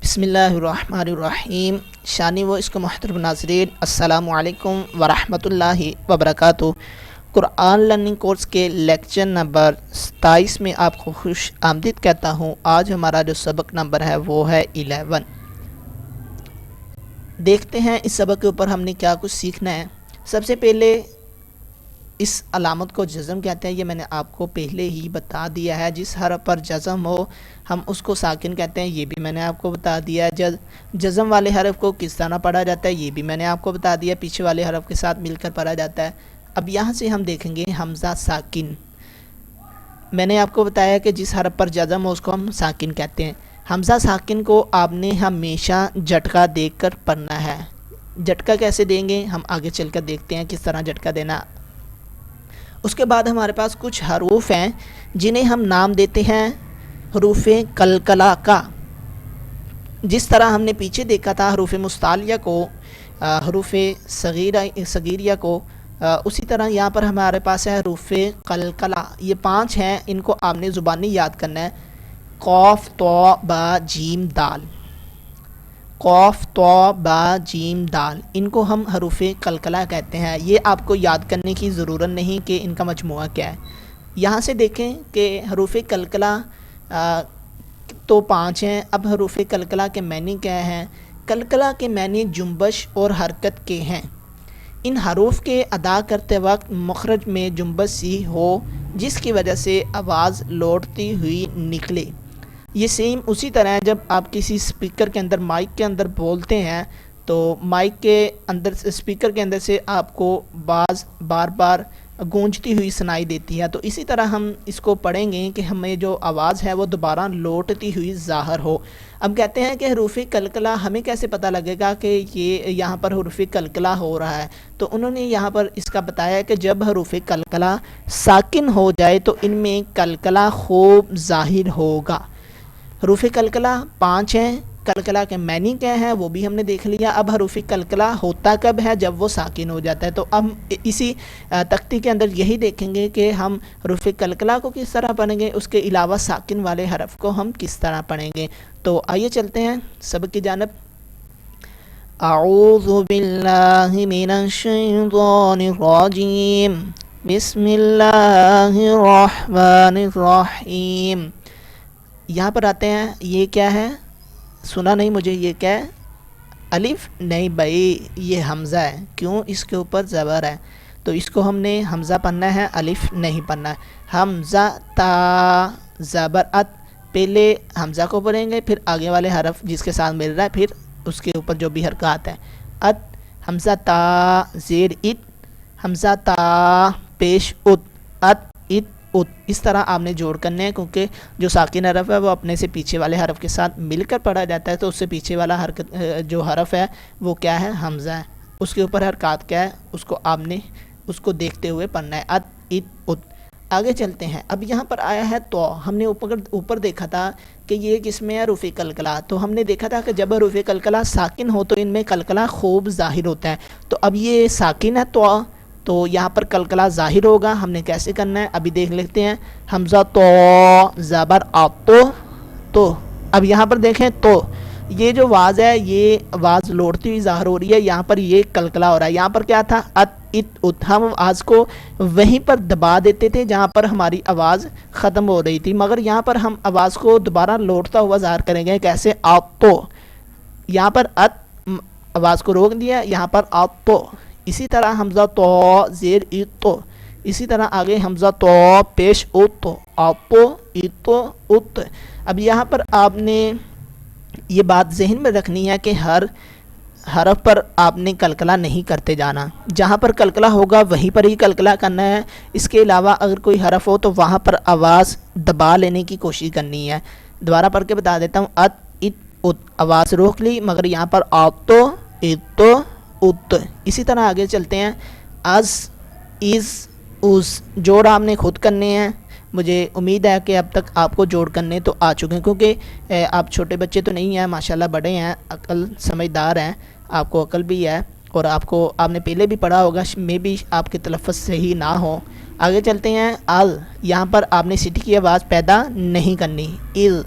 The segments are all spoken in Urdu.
بسم اللہ الرحمن الرحیم۔ شانی و اس کے محترم ناظرین، السلام علیکم ورحمۃ اللہ وبرکاتہ۔ قرآن لرننگ کورس کے لیکچر نمبر 27 میں آپ کو خوش آمدید کہتا ہوں۔ آج ہمارا جو سبق نمبر ہے وہ ہے 11۔ دیکھتے ہیں اس سبق کے اوپر ہم نے کیا کچھ سیکھنا ہے۔ سب سے پہلے اس علامت کو جزم کہتے ہیں، یہ میں نے آپ کو پہلے ہی بتا دیا ہے۔ جس حرف پر جزم ہو ہم اس کو ساکن کہتے ہیں، یہ بھی میں نے آپ کو بتا دیا ہے۔ جزم والے حرف کو کس طرح پڑھا جاتا ہے یہ بھی میں نے آپ کو بتا دیا، پیچھے والے حرف کے ساتھ مل کر پڑھا جاتا ہے۔ اب یہاں سے ہم دیکھیں گے حمزہ ساکن۔ میں نے آپ کو بتایا کہ جس حرف پر جزم ہو اس کو ہم ساکن کہتے ہیں۔ حمزہ ساکن کو آپ نے ہمیشہ جھٹکا دے کر پڑھنا ہے۔ جھٹکا کیسے دیں گے ہم آگے چل کر دیکھتے ہیں کس طرح جھٹکا دینا۔ اس کے بعد ہمارے پاس کچھ حروف ہیں جنہیں ہم نام دیتے ہیں حروف قلقلہ کا۔ جس طرح ہم نے پیچھے دیکھا تھا حروف مستعلیہ کو، حروف صغیریہ کو، اسی طرح یہاں پر ہمارے پاس ہے حروف قلقلہ۔ یہ 5 ہیں، ان کو آپ نے زبانی یاد کرنا ہے۔ قاف طا با جیم دال، قاف طا با جیم دال، ان کو ہم حروف قلقلہ کہتے ہیں۔ یہ آپ کو یاد کرنے کی ضرورت نہیں کہ ان کا مجموعہ کیا ہے۔ یہاں سے دیکھیں کہ حروف قلقلہ تو 5 ہیں۔ اب حروف قلقلہ کے معنی کیا ہیں؟ قلقلہ کے معنی جنبش اور حرکت کے ہیں۔ ان حروف کے ادا کرتے وقت مخرج میں جنبش سی ہو جس کی وجہ سے آواز لوٹتی ہوئی نکلے۔ یہ سیم اسی طرح ہے جب آپ کسی اسپیکر کے اندر مائک کے اندر بولتے ہیں تو مائک کے اندر اسپیکر کے اندر سے آپ کو بار بار گونجتی ہوئی سنائی دیتی ہے، تو اسی طرح ہم اس کو پڑھیں گے کہ ہمیں جو آواز ہے وہ دوبارہ لوٹتی ہوئی ظاہر ہو۔ اب کہتے ہیں کہ حروف قلقلہ ہمیں کیسے پتہ لگے گا کہ یہ یہاں پر حروف قلقلہ ہو رہا ہے؟ تو انہوں نے یہاں پر اس کا بتایا کہ جب حروف قلقلہ ساکن ہو جائے تو ان میں قلقلہ خوب ظاہر ہوگا۔ حروف قلقلہ 5 ہیں۔ قلقلہ کے معنی کیا ہے وہ بھی ہم نے دیکھ لیا۔ اب حروف قلقلہ ہوتا کب ہے؟ جب وہ ساکن ہو جاتا ہے۔ تو اب اسی تختی کے اندر یہی دیکھیں گے کہ ہم حروف قلقلہ کو کس طرح پڑھیں گے، اس کے علاوہ ساکن والے حرف کو ہم کس طرح پڑھیں گے۔ تو آئیے چلتے ہیں سبق کی جانب۔ اعوذ باللہ من الشیطان الرجیم، بسم اللہ الرحمن الرحیم۔ یہاں پر آتے ہیں، یہ کیا ہے؟ سنا نہیں مجھے، یہ کیا ہے؟ الف نہیں بھائی، یہ حمزہ ہے۔ کیوں؟ اس کے اوپر زبر ہے تو اس کو ہم نے حمزہ پڑھنا ہے، الف نہیں پڑھنا ہے۔ حمزہ تا زبر ات، پہلے حمزہ کو پڑھیں گے پھر آگے والے حرف جس کے ساتھ مل رہا ہے پھر اس کے اوپر جو بھی حرکات ہیں۔ ات، حمزہ تا زیر ات، حمزہ تا پیش ات، ات ات ات، اس طرح آپ نے جوڑ کرنے ہیں کیونکہ جو ساکن حرف ہے وہ اپنے سے پیچھے والے حرف کے ساتھ مل کر پڑھا جاتا ہے، تو اس سے پیچھے والا جو حرف ہے وہ کیا ہے؟ حمزہ ہے۔ اس کے اوپر حرکات کیا ہے اس کو آپ نے اس کو دیکھتے ہوئے پڑھنا ہے۔ ات ات ات۔ آگے چلتے ہیں۔ اب یہاں پر آیا ہے تو، ہم نے اوپر دیکھا تھا کہ یہ کس میں ہے؟ حروف قلقلہ۔ تو ہم نے دیکھا تھا کہ جب حروف قلقلہ ساکن ہو تو ان میں قلقلہ خوب ظاہر ہوتا ہے۔ تو اب یہ ساکن ہے تو یہاں پر قلقلہ ظاہر ہوگا۔ ہم نے کیسے کرنا ہے ابھی دیکھ لیتے ہیں۔ حمزہ تو زبر تو اب یہاں پر دیکھیں تو یہ جو آواز ہے یہ آواز لوٹتی ہوئی ظاہر ہو رہی ہے، یہاں پر یہ قلقلہ ہو رہا ہے۔ یہاں پر کیا تھا؟ ات ات ات۔ ہم آواز کو وہیں پر دبا دیتے تھے جہاں پر ہماری آواز ختم ہو رہی تھی، مگر یہاں پر ہم آواز کو دوبارہ لوٹتا ہوا ظاہر کریں گے۔ کیسے؟ آپ تو، یہاں پر ات آواز کو روک دیا، یہاں پر آپ تو۔ اسی طرح حمزہ تو زیر ات تو، اسی طرح آگے حمزہ تو پیش ات تو، آپ تو ات تو ات۔ اب یہاں پر آپ نے یہ بات ذہن میں رکھنی ہے کہ ہر حرف پر آپ نے قلقلہ نہیں کرتے جانا، جہاں پر قلقلہ ہوگا وہیں پر ہی قلقلہ کرنا ہے۔ اس کے علاوہ اگر کوئی حرف ہو تو وہاں پر آواز دبا لینے کی کوشش کرنی ہے۔ دوبارہ پڑھ کے بتا دیتا ہوں۔ ات ات ات، آواز روک لی مگر یہاں پر آپ تو ات تو ات۔ اسی طرح آگے چلتے ہیں۔ از از اس، جوڑ آپ نے خود کرنے ہیں۔ مجھے امید ہے کہ اب تک آپ کو جوڑ کرنے تو آ چکے ہیں، کیونکہ آپ چھوٹے بچے تو نہیں ہیں، ماشاءاللہ بڑے ہیں، عقل سمجھدار ہیں، آپ کو عقل بھی ہے اور آپ نے پہلے بھی پڑھا ہوگا، میں بھی آپ کے تلفظ صحیح نہ ہو۔ آگے چلتے ہیں۔ ال، یہاں پر آپ نے سٹی کی آواز پیدا نہیں کرنی، ال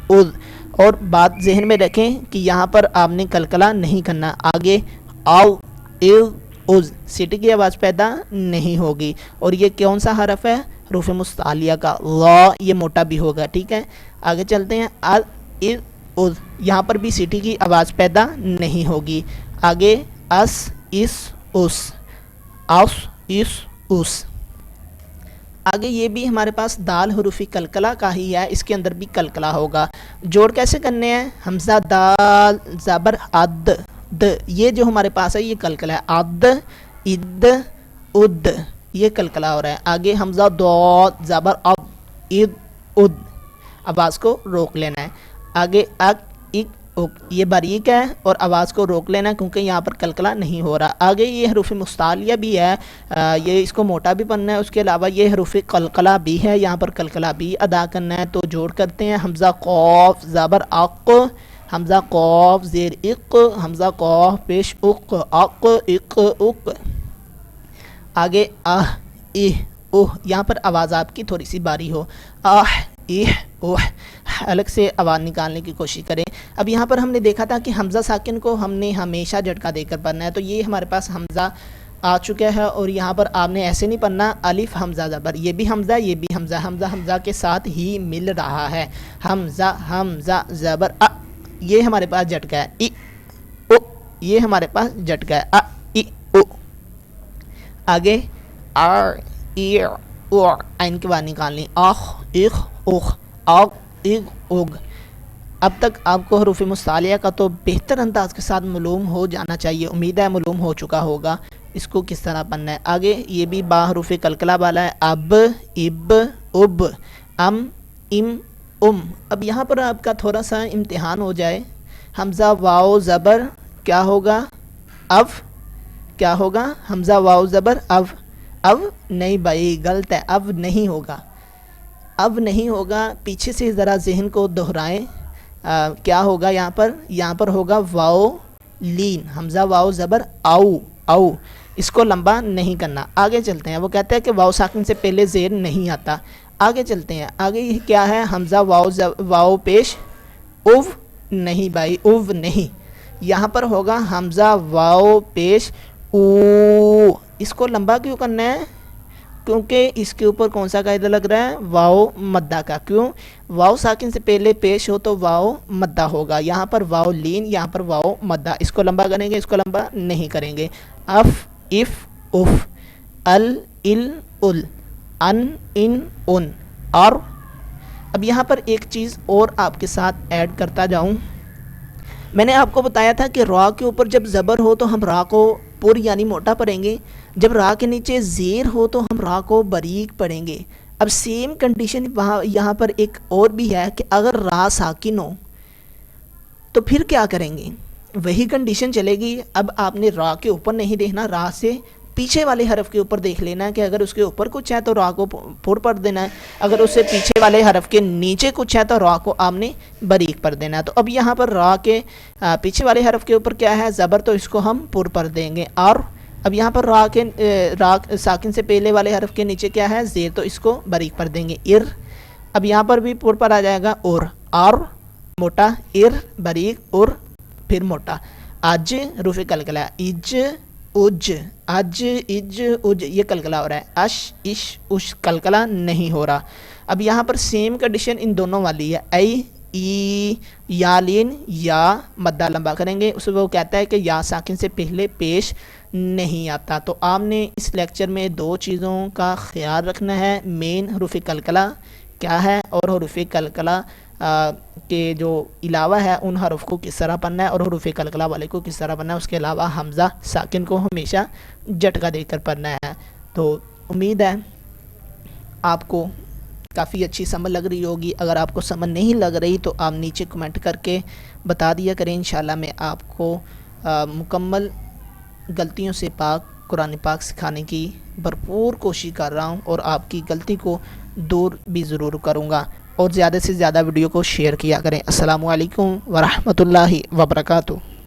ال، اور بات ذہن میں رکھیں کہ یہاں پر آپ نے قلقلہ نہیں کرنا. آگے آؤ از سیٹی کی آواز پیدا نہیں ہوگی. اور یہ کون سا حرف ہے؟ حروف مستعلیہ کا. لا یہ موٹا بھی ہوگا. ٹھیک ہے آگے چلتے ہیں. از یہاں پر بھی سیٹی کی آواز پیدا نہیں ہوگی. آگے اس اس اس اس اس اس. آگے یہ بھی ہمارے پاس دال حروف قلقلہ کا ہی ہے, اس کے اندر بھی قلقلہ ہوگا. جوڑ کیسے کرنے ہیں؟ حمزہ دال زبر اد د, یہ جو ہمارے پاس ہے یہ قلقلہ ہے. اد اد اد یہ قلقلہ ہو رہا ہے. آگے حمزہ ضاد زبر اد اد اد, آواز کو روک لینا ہے. آگے اک اک اک یہ باریک ہے اور آواز کو روک لینا ہے کیونکہ یہاں پر قلقلہ نہیں ہو رہا. آگے یہ حروف مستعلیہ بھی ہے, یہ اس کو موٹا بھی پڑھنا ہے. اس کے علاوہ یہ حروف قلقلہ بھی ہے, یہاں پر قلقلہ بھی ادا کرنا ہے. تو جوڑ کرتے ہیں. حمزہ قاف زبر اق حمزہ قاف زیر اق حمزہ قاف پیش اق اق اق اق. آگے اہ اہ اوہ, یہاں پر آواز آپ کی تھوڑی سی باری ہو. آہ اہ اوہ, الگ سے آواز نکالنے کی کوشش کریں. اب یہاں پر ہم نے دیکھا تھا کہ حمزہ ساکن کو ہم نے ہمیشہ جھٹکا دے کر پڑھنا ہے. تو یہ ہمارے پاس حمزہ آ چکا ہے اور یہاں پر آپ نے ایسے نہیں پڑھنا. الف حمزہ زبر, یہ بھی حمزہ یہ بھی حمزہ, حمزہ حمزہ کے ساتھ ہی مل رہا ہے. حمزہ حمزہ زبر ا, یہ ہمارے پاس جھٹکا ہے. ای او, یہ ہمارے پاس جھٹکا ہے. ا ای او. آگے آر ای او, عین کی بات نکالنی. آخ اخ اخ آگ اگ اگ. اب تک آپ کو حروف مستعلیہ کا تو بہتر انداز کے ساتھ معلوم ہو جانا چاہیے, امید ہے معلوم ہو چکا ہوگا اس کو کس طرح پڑھنا ہے. آگے یہ بھی با حروف قلقلہ والا ہے. اب اب اب ام ام ام. اب یہاں پر آپ کا تھوڑا سا امتحان ہو جائے. حمزہ واو زبر کیا ہوگا؟ اب کیا ہوگا؟ حمزہ واو زبر اب. اب نہیں بھائی غلط ہے, اب نہیں ہوگا, اب نہیں ہوگا. پیچھے سے ذرا ذہن کو دہرائیں. کیا ہوگا یہاں پر؟ یہاں پر ہوگا واو لین. حمزہ واو زبر آؤ آؤ, اس کو لمبا نہیں کرنا. آگے چلتے ہیں. وہ کہتا ہے کہ واو ساکن سے پہلے زیر نہیں آتا. آگے چلتے ہیں. آگے یہ کیا ہے؟ حمزہ واو پیش اوو. نہیں بھائی اوو نہیں, یہاں پر ہوگا حمزہ واو پیش او. اس کو لمبا کیوں کرنا ہے؟ کیونکہ اس کے اوپر کون سا قاعدہ لگ رہا ہے؟ واو مدہ کا. کیوں؟ واو ساکن سے پہلے پیش ہو تو واو مدہ ہوگا. یہاں پر واو لین, یہاں پر واو مدہ. اس کو لمبا کریں گے, اس کو لمبا نہیں کریں گے. اف اف اف ال ال ال ان ان ان. اور اب یہاں پر ایک چیز اور آپ کے ساتھ ایڈ کرتا جاؤں. میں نے آپ کو بتایا تھا کہ را کے اوپر جب زبر ہو تو ہم را کو پر یعنی موٹا پڑھیں گے, جب را کے نیچے زیر ہو تو ہم را کو باریک پڑھیں گے. اب سیم کنڈیشن یہاں پر ایک اور بھی ہے کہ اگر را ساکن ہو تو پھر کیا کریں گے؟ وہی کنڈیشن چلے گی. اب آپ نے را کے اوپر نہیں دیکھنا, را سے پیچھے والے حرف کے اوپر دیکھ لینا ہے کہ اگر اس کے اوپر کچھ ہے تو را کو پر پڑھ دینا ہے, اگر اس سے پیچھے والے حرف کے نیچے کچھ ہے تو را کو آپ نے باریک پڑھ دینا ہے. تو اب یہاں پر را کے پیچھے والے حرف کے اوپر کیا ہے؟ زبر, تو اس کو ہم پر پڑھ دیں گے. اور اب یہاں پر را ساکن سے پہلے والے حرف کے نیچے کیا ہے؟ زیر, تو اس کو باریک پڑھ دیں گے. ار, اب یہاں پر بھی پر پر آ جائے گا. اور موٹا, ار باریک, اور پھر موٹا. اج حروف قلقلہ, اج اج اج اج اج, یہ قلقلہ ہو رہا ہے. اش اش اش قلقلہ نہیں ہو رہا. اب یہاں پر سیم کنڈیشن ان دونوں والی ہے. ای ای یا لین, یا مدہ لمبا کریں گے. اس وہ کہتا ہے کہ یا ساکن سے پہلے پیش نہیں آتا. تو آپ نے اس لیکچر میں دو چیزوں کا خیال رکھنا ہے. مین حروف قلقلہ کیا ہے اور حروف قلقلہ کے جو علاوہ ہے ان حروف کو کس طرح پڑھنا ہے اور حروف قلقلہ والے کو کس طرح پڑھنا ہے. اس کے علاوہ حمزہ ساکن کو ہمیشہ جھٹکا دے کر پڑھنا ہے. تو امید ہے آپ کو کافی اچھی سمجھ لگ رہی ہوگی. اگر آپ کو سمجھ نہیں لگ رہی تو آپ نیچے کمنٹ کر کے بتا دیا کریں. انشاءاللہ میں آپ کو مکمل غلطیوں سے پاک قرآن پاک سکھانے کی بھرپور کوشش کر رہا ہوں اور آپ کی غلطی کو دور بھی ضرور کروں گا. اور زیادہ سے زیادہ ویڈیو کو شیئر کیا کریں. السلام علیکم ورحمۃ اللہ وبرکاتہ.